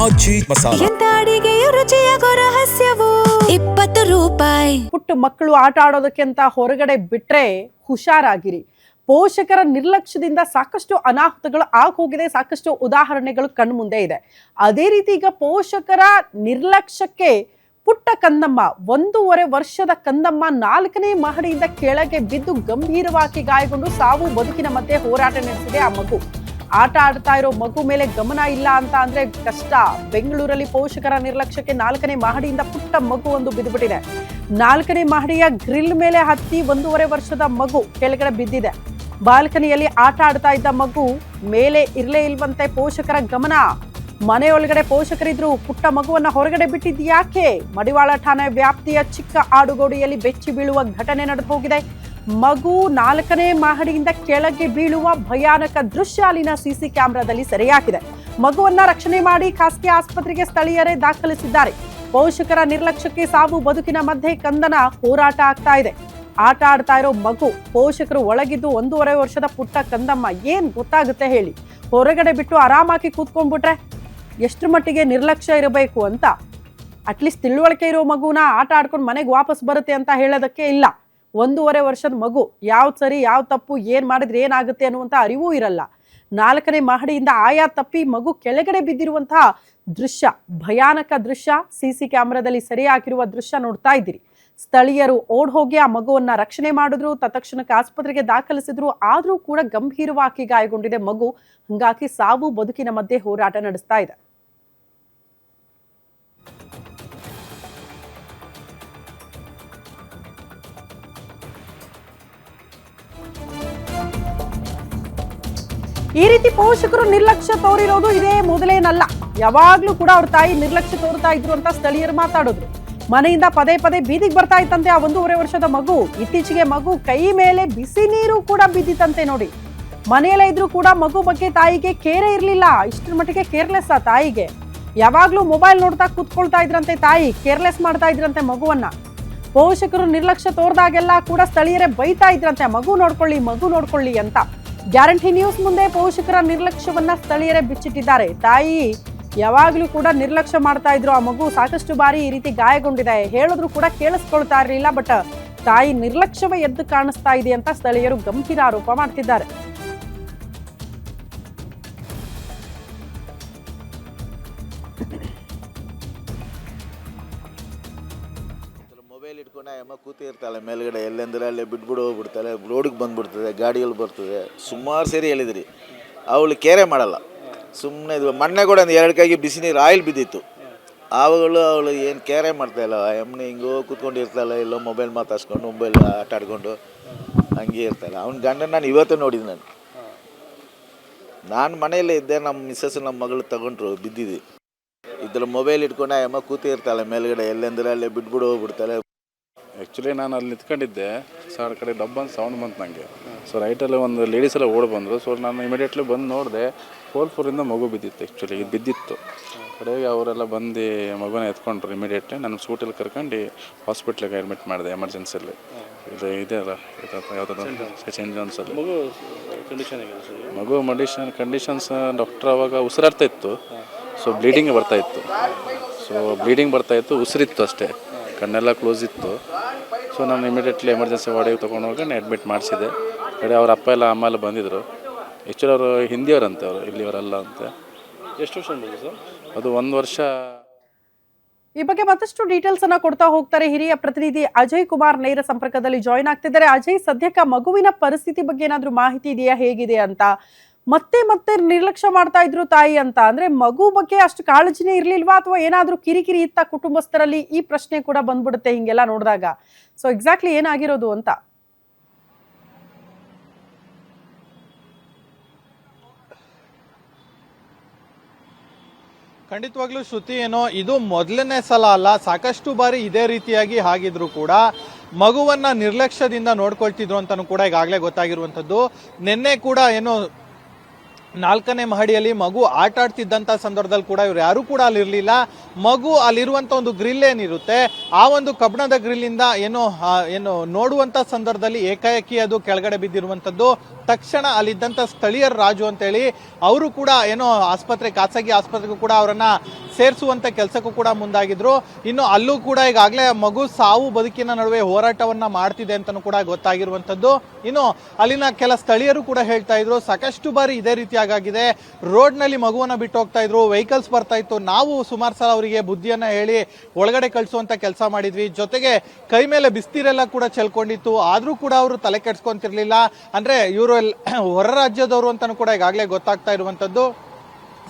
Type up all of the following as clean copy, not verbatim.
ಆಚಿ ಮಸಾಲ. ಎಂತ ಅಡಿಗೆಯ ರುಚಿಯಾಗೋ ರಹಸ್ಯವು 20 ರೂಪಾಯಿ. ಪುಟ್ಟ ಮಕ್ಕಳು ಆಟ ಆಡೋದಕ್ಕೆ ಅಂತ ಹೊರಗಡೆ ಬಿಟ್ರೆ ಹುಷಾರಾಗಿರಿ. ಪೋಷಕರ ನಿರ್ಲಕ್ಷ್ಯದಿಂದ ಸಾಕಷ್ಟು ಅನಾಹುತಗಳು ಆಗೋಗಿದೆ, ಸಾಕಷ್ಟು ಉದಾಹರಣೆಗಳು ಕಣ್ಣು ಮುಂದೆ ಇದೆ. ಅದೇ ರೀತಿ ಈಗ ಪೋಷಕರ ನಿರ್ಲಕ್ಷ್ಯಕ್ಕೆ ಪುಟ್ಟ ಕಂದಮ್ಮ, 1.5 ವರ್ಷದ ಕಂದಮ್ಮ 4ನೇ ಮಹಡಿಯಿಂದ ಕೆಳಗೆ ಬಿದ್ದು ಗಂಭೀರವಾಗಿ ಗಾಯಗೊಂಡು ಸಾವು ಬದುಕಿನ ಮಧ್ಯೆ ಹೋರಾಟ ನಡೆಸಿದೆ. ಆ ಮಗು ಆಟ ಆಡ್ತಾ ಇರೋ ಮಗು ಮೇಲೆ ಗಮನ ಇಲ್ಲ ಅಂತ ಅಂದ್ರೆ ಕಷ್ಟ. ಬೆಂಗಳೂರಲ್ಲಿ ಪೋಷಕರ ನಿರ್ಲಕ್ಷ್ಯಕ್ಕೆ 4ನೇ ಮಹಡಿಯಿಂದ ಪುಟ್ಟ ಮಗು ಒಂದು ಬಿದ್ದುಬಿಟ್ಟಿದೆ. 4ನೇ ಮಹಡಿಯ ಗ್ರಿಲ್ ಮೇಲೆ ಹತ್ತಿ 1.5 ವರ್ಷದ ಮಗು ಕೆಳಗಡೆ ಬಿದ್ದಿದೆ. ಬಾಲ್ಕನಿಯಲ್ಲಿ ಆಟ ಆಡ್ತಾ ಇದ್ದ ಮಗು ಮೇಲೆ ಇರ್ಲೇ ಇಲ್ವಂತೆ ಪೋಷಕರ ಗಮನ. ಮನೆಯೊಳಗಡೆ ಪೋಷಕರಿದ್ರು, ಪುಟ್ಟ ಮಗುವನ್ನ ಹೊರಗಡೆ ಬಿಟ್ಟಿದ್ ಯಾಕೆ? ಮಡಿವಾಳ ಠಾಣೆ ವ್ಯಾಪ್ತಿಯ ಚಿಕ್ಕ ಆಡುಗೋಡಿಯಲ್ಲಿ ಬೆಚ್ಚಿ ಬೀಳುವ ಘಟನೆ ನಡೆದು ಹೋಗಿದೆ. ಮಗು 4ನೇ ಮಹಡಿಯಿಂದ ಕೆಳಗೆ ಬೀಳುವ ಭಯಾನಕ ದೃಶ್ಯ ಅಲ್ಲಿನ ಸಿಸಿ ಕ್ಯಾಮೆರಾದಲ್ಲಿ ಸೆರೆಯಾಗಿದೆ. ಮಗುವನ್ನ ರಕ್ಷಣೆ ಮಾಡಿ ಖಾಸಗಿ ಆಸ್ಪತ್ರೆಗೆ ಸ್ಥಳೀಯರೇ ದಾಖಲಿಸಿದ್ದಾರೆ. ಪೋಷಕರ ನಿರ್ಲಕ್ಷ್ಯಕ್ಕೆ ಸಾವು ಬದುಕಿನ ಮಧ್ಯೆ ಕಂದನ ಹೋರಾಟ ಆಗ್ತಾ ಇದೆ. ಆಟ ಆಡ್ತಾ ಇರೋ ಮಗು, ಪೋಷಕರು ಒಳಗಿದ್ದು 1.5 ವರ್ಷದ ಪುಟ್ಟ ಕಂದಮ್ಮ. ಏನ್ ಗೊತ್ತಾಗುತ್ತೆ ಹೇಳಿ? ಹೊರಗಡೆ ಬಿಟ್ಟು ಆರಾಮಾಗಿ ಕೂತ್ಕೊಂಡ್ಬಿಟ್ರೆ ಎಷ್ಟರ ಮಟ್ಟಿಗೆ ನಿರ್ಲಕ್ಷ್ಯ ಇರಬೇಕು ಅಂತ. ಅಟ್ಲೀಸ್ಟ್ ತಿಳುವಳಿಕೆ ಇರೋ ಮಗುನ ಆಟ ಆಡ್ಕೊಂಡು ಮನೆಗೆ ವಾಪಸ್ ಬರುತ್ತೆ ಅಂತ ಹೇಳೋದಕ್ಕೆ ಇಲ್ಲ. 1.5 ವರ್ಷದ ಮಗು, ಯಾವ್ದು ಸರಿ ಯಾವ್ದು ತಪ್ಪು, ಏನ್ ಮಾಡಿದ್ರೆ ಏನಾಗುತ್ತೆ ಅನ್ನುವಂಥ ಅರಿವೂ ಇರಲ್ಲ. 4ನೇ ಮಹಡಿಯಿಂದ ಆಯಾ ತಪ್ಪಿ ಮಗು ಕೆಳಗಡೆ ಬಿದ್ದಿರುವಂತಹ ದೃಶ್ಯ, ಭಯಾನಕ ದೃಶ್ಯ ಸಿಸಿ ಕ್ಯಾಮೆರಾದಲ್ಲಿ ಸೆರೆ ಹಾಕಿರುವ ದೃಶ್ಯ ನೋಡ್ತಾ ಇದ್ದೀರಿ. ಸ್ಥಳೀಯರು ಓಡ್ ಹೋಗಿ ಆ ಮಗುವನ್ನ ರಕ್ಷಣೆ ಮಾಡಿದ್ರು, ತತ್ಕ್ಷಣಕ್ಕೆ ಆಸ್ಪತ್ರೆಗೆ ದಾಖಲಿಸಿದ್ರು. ಆದ್ರೂ ಕೂಡ ಗಂಭೀರವಾಗಿ ಗಾಯಗೊಂಡಿದೆ ಮಗು. ಹಂಗಾಗಿ ಸಾವು ಬದುಕಿನ ಮಧ್ಯೆ ಹೋರಾಟ ನಡೆಸ್ತಾ ಇದೆ. ಈ ರೀತಿ ಪೋಷಕರು ನಿರ್ಲಕ್ಷ್ಯ ತೋರಿರೋದು ಇದೇ ಮೊದಲೇನಲ್ಲ. ಯಾವಾಗ್ಲೂ ಕೂಡ ಅವ್ರ ತಾಯಿ ನಿರ್ಲಕ್ಷ್ಯ ತೋರ್ತಾ ಇದ್ರು ಅಂತ ಸ್ಥಳೀಯರು ಮಾತಾಡಿದ್ರು. ಮನೆಯಿಂದ ಪದೇ ಪದೇ ಬೀದಿಗೆ ಬರ್ತಾ ಇತ್ತಂತೆ ಆ 1.5 ವರ್ಷದ ಮಗು. ಇತ್ತೀಚೆಗೆ ಮಗು ಕೈ ಮೇಲೆ ಬಿಸಿ ನೀರು ಕೂಡ ಬಿದ್ದಿತ್ತಂತೆ ನೋಡಿ. ಮನೆಯಲ್ಲೇ ಇದ್ರು ಕೂಡ ಮಗು ಬಗ್ಗೆ ತಾಯಿಗೆ ಕೇರೆ ಇರ್ಲಿಲ್ಲ. ಇಷ್ಟರ ಮಟ್ಟಿಗೆ ಕೇರ್ಲೆಸ್ ಆ ತಾಯಿಗೆ. ಯಾವಾಗ್ಲೂ ಮೊಬೈಲ್ ನೋಡ್ತಾ ಕೂತ್ಕೊಳ್ತಾ ಇದ್ರಂತೆ ತಾಯಿ, ಕೇರ್ಲೆಸ್ ಮಾಡ್ತಾ ಇದ್ರಂತೆ ಮಗುವನ್ನ. ಪೋಷಕರು ನಿರ್ಲಕ್ಷ್ಯ ತೋರ್ದಾಗೆಲ್ಲ ಕೂಡ ಸ್ಥಳೀಯರೇ ಬೈತಾ ಇದ್ರಂತೆ, ಮಗು ನೋಡ್ಕೊಳ್ಳಿ ಅಂತ. ಗ್ಯಾರಂಟಿ ನ್ಯೂಸ್ ಮುಂದೆ ಪೋಷಕರ ನಿರ್ಲಕ್ಷ್ಯವನ್ನ ಸ್ಥಳೀಯರೇ ಬಿಚ್ಚಿಟ್ಟಿದ್ದಾರೆ. ತಾಯಿ ಯಾವಾಗ್ಲೂ ಕೂಡ ನಿರ್ಲಕ್ಷ್ಯ ಮಾಡ್ತಾ ಇದ್ರು. ಆ ಮಗು ಸಾಕಷ್ಟು ಬಾರಿ ಈ ರೀತಿ ಗಾಯಗೊಂಡಿದೆ. ಹೇಳಿದ್ರು ಕೂಡ ಕೇಳಿಸ್ಕೊಳ್ತಾ ಇರಲಿಲ್ಲ. ಬಟ್ ತಾಯಿ ನಿರ್ಲಕ್ಷ್ಯವೇ ಎದ್ದು ಕಾಣಿಸ್ತಾ ಇದೆ ಅಂತ ಸ್ಥಳೀಯರು ಗಂಭೀರ ಆರೋಪ ಮಾಡ್ತಿದ್ದಾರೆ. ಮೊಬೈಲ್ ಇಟ್ಕೊಂಡು ಅಮ್ಮ ಕೂತಿರ್ತಾಳೆ ಮೇಲ್ಗಡೆ, ಎಲ್ಲೆಂದ್ರೆ ಅಲ್ಲೇ ಬಿಟ್ಬಿಡು ಹೋಗ್ಬಿಡ್ತಾಳೆ, ರೋಡಿಗೆ ಬಂದ್ಬಿಡ್ತದೆ, ಗಾಡಿಯಲ್ಲಿ ಬರ್ತದೆ. ಸುಮಾರು ಸೇರಿ ಹೇಳಿದ್ರಿ, ಅವಳು ಕೇರೆ ಮಾಡಲ್ಲ. ಸುಮ್ಮನೆ ಇದು ಮೊನ್ನೆ ಕೂಡ ಒಂದು 2 ಕೈಗೆ ಬಿಸಿ ನೀರು ಆಯಿಲ್ ಬಿದ್ದಿತ್ತು. ಆವಾಗಲೂ ಅವಳು ಏನು ಕೇರೆ ಮಾಡ್ತಾಯಿಲ್ಲ. ಎಮ್ಮನೆ ಹಿಂಗೋ ಕೂತ್ಕೊಂಡಿರ್ತಾಳೆ, ಎಲ್ಲೋ ಮೊಬೈಲ್ ಮಾತಾಡ್ಸ್ಕೊಂಡು ಮೊಬೈಲ್ ಆಟ ಆಡ್ಕೊಂಡು ಹಂಗೆ ಇರ್ತಾಳೆ. ಅವ್ನ ಗಂಡನ ನಾನು ಇವತ್ತೇ ನೋಡಿದ್ದು. ನಾನು ಮನೆಯಲ್ಲೇ ಇದ್ದೆ, ನಮ್ಮ ಮಿಸ್ಸಸ್ ನಮ್ಮ ಮಗಳು ತಗೊಂಡ್ರು, ಬಿದ್ದಿದ್ದೆ. ಇದ್ರ ಮೊಬೈಲ್ ಇಟ್ಕೊಂಡು ಅಮ್ಮ ಕೂತಿರ್ತಾಳೆ ಮೇಲ್ಗಡೆ, ಎಲ್ಲೆಂದ್ರೆ ಅಲ್ಲೇ ಬಿಟ್ಬಿಡು ಹೋಗ್ಬಿಡ್ತಾಳೆ. ಆ್ಯಕ್ಚುಲಿ ನಾನು ಅಲ್ಲಿ ನಿಂತ್ಕೊಂಡಿದ್ದೆ, ಸೊ ಆ ಕಡೆ ಡಬ್ಬ ಅಂತ ಸೌಂಡ್ ಬಂತು ನನಗೆ. ಸೊ ರೈಟಲ್ಲಿ ಒಂದು ಲೇಡೀಸ್ ಎಲ್ಲ ಓಡಿ ಬಂದರು. ಸೊ ನಾನು ಇಮಿಡಿಯೇಟ್ಲಿ ಬಂದು ನೋಡಿದೆ, 4th ಫ್ಲೋರಿಂದ ಮಗು ಬಿದ್ದಿತ್ತು. ಆ್ಯಕ್ಚುಲಿ ಇದು ಬಿದ್ದಿತ್ತು ಕಡೆಗೆ ಅವರೆಲ್ಲ ಬಂದು ಮಗುನ ಎತ್ಕೊಂಡ್ರು. ಇಮಿಡಿಯೇಟ್ಲಿ ನಾನು ಸ್ಕೂಟಲ್ಲಿ ಕರ್ಕೊಂಡು ಹಾಸ್ಪಿಟ್ಲಿಗೆ ಅಡ್ಮಿಟ್ ಮಾಡಿದೆ ಎಮರ್ಜೆನ್ಸಿಯಲ್ಲಿ. ಇದು ಇದೆ ಅಲ್ಲ, ಯಾವುದಾದ್ರು ಸೆಂಟ್ ಜಾನ್ಸಲ್ಲಿ ಮಗು ಕಂಡೀಷನ್ಸ್ ಡಾಕ್ಟ್ರ್ ಅವಾಗ ಉಸಿರಾಡ್ತಾ ಇತ್ತು. ಸೊ ಬ್ಲೀಡಿಂಗ್ ಬರ್ತಾಯಿತ್ತು, ಉಸಿರಿತ್ತು ಅಷ್ಟೇ, ಕಣ್ಣೆಲ್ಲ ಕ್ಲೋಸ್ ಇತ್ತು. ಸೊ ನಾನು ಇಮಿಡಿಯೇಟ್ಲಿ ಎಮರ್ಜೆನ್ಸಿ ವಾರ್ಡಿಗೆ ತೊಗೊಂಡೋಗಿ ಅಡ್ಮಿಟ್ ಮಾಡಿಸಿದೆ. ಕಡೆ ಅವ್ರ ಅಪ್ಪ ಎಲ್ಲ ಅಮ್ಮ ಎಲ್ಲ ಬಂದಿದ್ದರು. ಆ್ಯಕ್ಚುಲಿ ಅವರು ಹಿಂದಿಯವರಂತೆ, ಅವರು ಇಲ್ಲಿಯವರಲ್ಲ ಅಂತೆ. ಎಷ್ಟು ವರ್ಷ ಸರ್? ಅದು 1 ವರ್ಷ. ಈ ಬಗ್ಗೆ ಮತ್ತಷ್ಟು ಡೀಟೇಲ್ಸ್ ಅನ್ನ ಕೊಡ್ತಾ ಹೋಗ್ತಾರೆ ಹಿರಿಯ ಪ್ರತಿನಿಧಿ ಅಜಯ್ ಕುಮಾರ್ ನೇರ ಸಂಪರ್ಕದಲ್ಲಿ ಜಾಯಿನ್ ಆಗ್ತಿದ್ದಾರೆ. ಅಜಯ್, ಸದ್ಯಕ್ಕೆ ಮಗುವಿನ ಪರಿಸ್ಥಿತಿ ಬಗ್ಗೆ ಏನಾದರೂ ಮಾಹಿತಿ ಇದೆಯಾ, ಹೇಗಿದೆ ಅಂತ? ಮತ್ತೆ ನಿರ್ಲಕ್ಷ್ಯ ಮಾಡ್ತಾ ಇದ್ರು ತಾಯಿ ಅಂತ ಅಂದ್ರೆ ಮಗು ಬಗ್ಗೆ ಅಷ್ಟು ಕಾಳಜಿನೇ ಇರ್ಲಿಲ್ವಾ, ಅಥವಾ ಏನಾದ್ರೂ ಕಿರಿಕಿರಿ ಇತ್ತ ಕುಟುಂಬಸ್ಥರಲ್ಲಿ? ಈ ಪ್ರಶ್ನೆ ಕೂಡ ಬಂದ್ಬಿಡುತ್ತೆ ಹಿಂಗೆಲ್ಲ ನೋಡಿದಾಗ. ಸೊ ಎಕ್ಸಾಕ್ಟ್ಲಿ ಏನಾಗಿರೋದು ಅಂತ? ಖಂಡಿತವಾಗ್ಲೂ ಶ್ರುತಿ, ಏನೋ ಇದು ಮೊದಲನೇ ಸಲ ಅಲ್ಲ, ಸಾಕಷ್ಟು ಬಾರಿ ಇದೇ ರೀತಿಯಾಗಿ ಆಗಿದ್ರು ಕೂಡ ಮಗುವನ್ನ ನಿರ್ಲಕ್ಷ್ಯದಿಂದ ನೋಡ್ಕೊಳ್ತಿದ್ರು ಅಂತಾನು ಕೂಡ ಈಗಾಗಲೇ ಗೊತ್ತಾಗಿರುವಂಥದ್ದು. ನಿನ್ನೆ ಕೂಡ ಏನೋ 4ನೇ ಮಹಡಿಯಲ್ಲಿ ಮಗು ಆಟ ಆಡ್ತಿದ್ದಂಥ ಸಂದರ್ಭದಲ್ಲಿ ಕೂಡ ಇವ್ರು ಯಾರು ಕೂಡ ಅಲ್ಲಿರಲಿಲ್ಲ. ಮಗು ಅಲ್ಲಿರುವಂಥ ಒಂದು ಗ್ರಿಲ್ ಏನಿರುತ್ತೆ, ಆ ಒಂದು ಕಬ್ಬಿಣದ ಗ್ರಿಲ್ಲಿಂದ ಏನು ನೋಡುವಂಥ ಸಂದರ್ಭದಲ್ಲಿ ಏಕಾಏಕಿ ಅದು ಕೆಳಗಡೆ ಬಿದ್ದಿರುವಂಥದ್ದು. ತಕ್ಷಣ ಅಲ್ಲಿದ್ದಂಥ ಸ್ಥಳೀಯರು ರಾಜು ಅಂತೇಳಿ ಅವರು ಕೂಡ ಖಾಸಗಿ ಆಸ್ಪತ್ರೆಗೂ ಕೂಡ ಅವರನ್ನ ಸೇರಿಸುವಂತ ಕೆಲಸಕ್ಕೂ ಕೂಡ ಮುಂದಾಗಿದ್ರು. ಇನ್ನು ಅಲ್ಲೂ ಕೂಡ ಈಗಾಗಲೇ ಮಗು ಸಾವು ಬದುಕಿನ ನಡುವೆ ಹೋರಾಟವನ್ನ ಮಾಡ್ತಿದೆ ಅಂತಲೂ ಕೂಡ ಗೊತ್ತಾಗಿರುವಂಥದ್ದು. ಇನ್ನು ಅಲ್ಲಿನ ಕೆಲ ಸ್ಥಳೀಯರು ಕೂಡ ಹೇಳ್ತಾ ಇದ್ರು, ಸಾಕಷ್ಟು ಬಾರಿ ಇದೇ ರೀತಿಯಾಗಿದೆ, ರೋಡ್ನಲ್ಲಿ ಮಗುವನ್ನ ಬಿಟ್ಟು ಹೋಗ್ತಾ ಇದ್ರು, ವೆಹಿಕಲ್ಸ್ ಬರ್ತಾ ಇತ್ತು, ನಾವು ಸುಮಾರು ಸಲ ಅವರಿಗೆ ಬುದ್ಧಿಯನ್ನ ಹೇಳಿ ಒಳಗಡೆ ಕಳಿಸುವಂತ ಕೆಲಸ ಮಾಡಿದ್ವಿ, ಜೊತೆಗೆ ಕೈ ಮೇಲೆ ಬಿಸ್ತೀರೆಲ್ಲ ಕೂಡ ಚೆಲ್ಕೊಂಡಿತ್ತು, ಆದ್ರೂ ಕೂಡ ಅವರು ತಲೆ ಕೆಡ್ಸ್ಕೊಂತಿರ್ಲಿಲ್ಲ. ಅಂದ್ರೆ ಇವರು ಹೊರ ರಾಜ್ಯದವರು ಅಂತಾನು ಕೂಡ ಈಗಾಗಲೇ ಗೊತ್ತಾಗ್ತಾ ಇರುವಂತದ್ದು.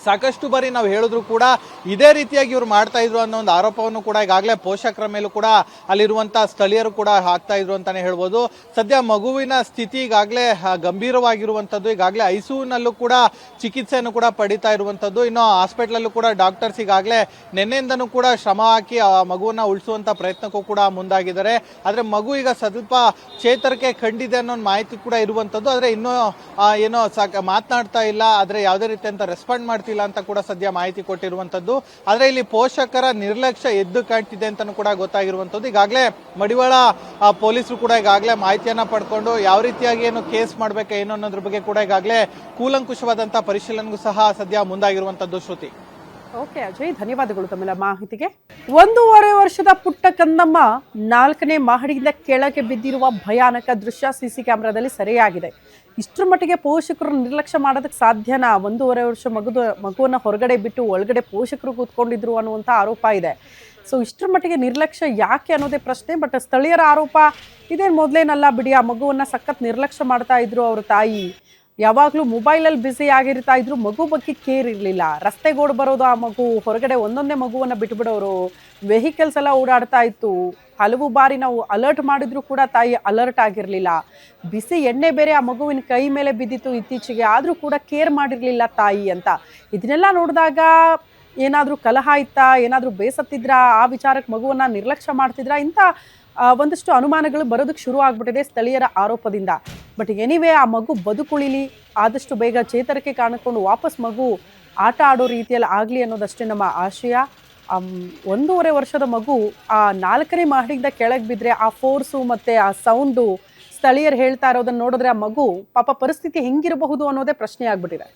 ಸಾಕಷ್ಟು ಬಾರಿ ನಾವು ಹೇಳಿದ್ರು ಕೂಡ ಇದೇ ರೀತಿಯಾಗಿ ಇವ್ರು ಮಾಡ್ತಾ ಇದ್ರು ಅನ್ನೋ ಒಂದು ಆರೋಪವನ್ನು ಕೂಡ ಈಗಾಗಲೇ ಪೋಷಕರ ಮೇಲೂ ಕೂಡ ಅಲ್ಲಿರುವಂತ ಸ್ಥಳೀಯರು ಕೂಡ ಹಾಕ್ತಾ ಇದ್ರು ಅಂತಾನೆ ಹೇಳ್ಬೋದು. ಸದ್ಯ ಮಗುವಿನ ಸ್ಥಿತಿ ಈಗಾಗಲೇ ಗಂಭೀರವಾಗಿರುವಂತದ್ದು. ಈಗಾಗಲೇ ಐಸಿಯುನಲ್ಲೂ ಕೂಡ ಚಿಕಿತ್ಸೆಯನ್ನು ಕೂಡ ಪಡಿತಾ ಇರುವಂತದ್ದು. ಇನ್ನು ಹಾಸ್ಪಿಟಲ್ ಕೂಡ ಡಾಕ್ಟರ್ಸ್ ಈಗಾಗಲೇ ನಿನ್ನೆಯಿಂದನೂ ಕೂಡ ಶ್ರಮ ಹಾಕಿ ಆ ಮಗುವನ್ನ ಉಳಿಸುವಂತ ಪ್ರಯತ್ನಕ್ಕೂ ಕೂಡ ಮುಂದಾಗಿದ್ದಾರೆ. ಆದ್ರೆ ಮಗು ಈಗ ಸ್ವಲ್ಪ ಚೇತರಿಕೆ ಕಂಡಿದೆ ಅನ್ನೋ ಮಾಹಿತಿ ಕೂಡ ಇರುವಂತದ್ದು. ಆದ್ರೆ ಇನ್ನೂ ಮಾತನಾಡ್ತಾ ಇಲ್ಲ, ಆದ್ರೆ ಯಾವುದೇ ರೀತಿಯಂತ ರೆಸ್ಪಾಂಡ್ ಮಾಡ್ತಿಲ್ಲ ಅಂತ ಕೂಡ ಸದ್ಯ ಮಾಹಿತಿ ಕೊಟ್ಟಿರುವಂತದ್ದು. ಆದ್ರೆ ಇಲ್ಲಿ ಪೋಷಕರ ನಿರ್ಲಕ್ಷ್ಯ ಎದ್ದು ಕಾಣ್ತಿದೆ ಅಂತಾನು ಕೂಡ ಗೊತ್ತಾಗಿರುವಂತದ್ದು. ಈಗಾಗಲೇ ಮಡಿವಾಳ ಪೊಲೀಸರು ಕೂಡ ಈಗಾಗಲೇ ಮಾಹಿತಿಯನ್ನ ಪಡ್ಕೊಂಡು ಯಾವ ರೀತಿಯಾಗಿ ಏನು ಕೇಸ್ ಮಾಡ್ಬೇಕು ಏನು ಅನ್ನೋದ್ರ ಬಗ್ಗೆ ಕೂಡ ಈಗಾಗಲೇ ಕೂಲಂಕುಷವಾದಂತಹ ಪರಿಶೀಲನೆಗೂ ಸಹ ಸದ್ಯ ಮುಂದಾಗಿರುವಂತದ್ದು. ಶ್ರುತಿ. ಓಕೆ ಅಜಯ್, ಧನ್ಯವಾದಗಳು ತಮ್ಮೆಲ್ಲ ಮಾಹಿತಿಗೆ. 1.5 ವರ್ಷದ ಪುಟ್ಟ ಕಂದಮ್ಮ 4ನೇ ಮಹಡಿಯಿಂದ ಕೆಳಗೆ ಬಿದ್ದಿರುವ ಭಯಾನಕ ದೃಶ್ಯ ಸಿಸಿ ಕ್ಯಾಮೆರಾದಲ್ಲಿ ಸೆರೆಯಾಗಿದೆ. ಇಷ್ಟರ ಮಟ್ಟಿಗೆ ಪೋಷಕರು ನಿರ್ಲಕ್ಷ್ಯ ಮಾಡೋದಕ್ಕೆ ಸಾಧ್ಯನಾ? 1.5 ವರ್ಷ ಮಗುವನ್ನ ಹೊರಗಡೆ ಬಿಟ್ಟು ಒಳಗಡೆ ಪೋಷಕರು ಕೂತ್ಕೊಂಡಿದ್ರು ಅನ್ನುವಂಥ ಆರೋಪ ಇದೆ. ಸೊ ಇಷ್ಟರ ಮಟ್ಟಿಗೆ ನಿರ್ಲಕ್ಷ್ಯ ಯಾಕೆ ಅನ್ನೋದೇ ಪ್ರಶ್ನೆ. ಬಟ್ ಸ್ಥಳೀಯರ ಆರೋಪ ಇದೇನು ಮೊದಲೇನಲ್ಲ ಬಿಡಿ, ಆ ಮಗುವನ್ನ ಸಖತ್ ನಿರ್ಲಕ್ಷ್ಯ ಮಾಡ್ತಾ ಇದ್ರು ಅವ್ರ ತಾಯಿ. ಯಾವಾಗಲೂ ಮೊಬೈಲಲ್ಲಿ ಬ್ಯುಸಿ ಆಗಿರ್ತಾ ಇದ್ರು, ಮಗು ಬಗ್ಗೆ ಕೇರ್ ಇರಲಿಲ್ಲ. ರಸ್ತೆಗೋಡು ಬರೋದು ಆ ಮಗು, ಹೊರಗಡೆ ಒಂದೊಂದೇ ಮಗುವನ್ನು ಬಿಟ್ಬಿಡೋರು, ವೆಹಿಕಲ್ಸ್ ಎಲ್ಲ ಓಡಾಡ್ತಾ ಇತ್ತು. ಹಲವು ಬಾರಿ ನಾವು ಅಲರ್ಟ್ ಮಾಡಿದ್ರು ಕೂಡ ತಾಯಿ ಅಲರ್ಟ್ ಆಗಿರಲಿಲ್ಲ. ಬಿಸಿ ಎಣ್ಣೆ ಬೇರೆ ಆ ಮಗುವಿನ ಕೈ ಮೇಲೆ ಬಿದ್ದಿತ್ತು ಇತ್ತೀಚೆಗೆ, ಆದರೂ ಕೂಡ ಕೇರ್ ಮಾಡಿರಲಿಲ್ಲ ತಾಯಿ ಅಂತ. ಇದನ್ನೆಲ್ಲ ನೋಡಿದಾಗ ಏನಾದರೂ ಕಲಹ ಇತ್ತಾ, ಏನಾದರೂ ಬೇಸತ್ತಿದ್ರಾ, ಆ ವಿಚಾರಕ್ಕೆ ಮಗುವನ್ನು ನಿರ್ಲಕ್ಷ್ಯ ಮಾಡ್ತಿದ್ರಾ, ಇಂಥ ಒಂದಷ್ಟು ಅನುಮಾನಗಳು ಬರೋದಕ್ಕೆ ಶುರು ಆಗ್ಬಿಟ್ಟಿದೆ ಸ್ಥಳೀಯರ ಆರೋಪದಿಂದ. ಬಟ್ ಎನಿವೇ ಆ ಮಗು ಬದುಕುಳಿಲಿ, ಆದಷ್ಟು ಬೇಗ ಚೇತರಿಕೆ ಕಾಣಿಕೊಂಡು ವಾಪಸ್ ಮಗು ಆಟ ಆಡೋ ರೀತಿಯಲ್ಲಿ ಆಗಲಿ ಅನ್ನೋದಷ್ಟೇ ನಮ್ಮ ಆಶಯ. 1.5 ವರ್ಷದ ಮಗು ಆ 4ನೇ ಮಹಡಿಯಿಂದ ಕೆಳಗೆ ಬಿದ್ದರೆ ಆ ಫೋರ್ಸು ಮತ್ತು ಆ ಸೌಂಡು ಸ್ಥಳೀಯರು ಹೇಳ್ತಾ ಇರೋದನ್ನು ನೋಡಿದ್ರೆ ಆ ಮಗು ಪಾಪ ಪರಿಸ್ಥಿತಿ ಹೆಂಗಿರಬಹುದು ಅನ್ನೋದೇ ಪ್ರಶ್ನೆ ಆಗ್ಬಿಟ್ಟಿದೆ.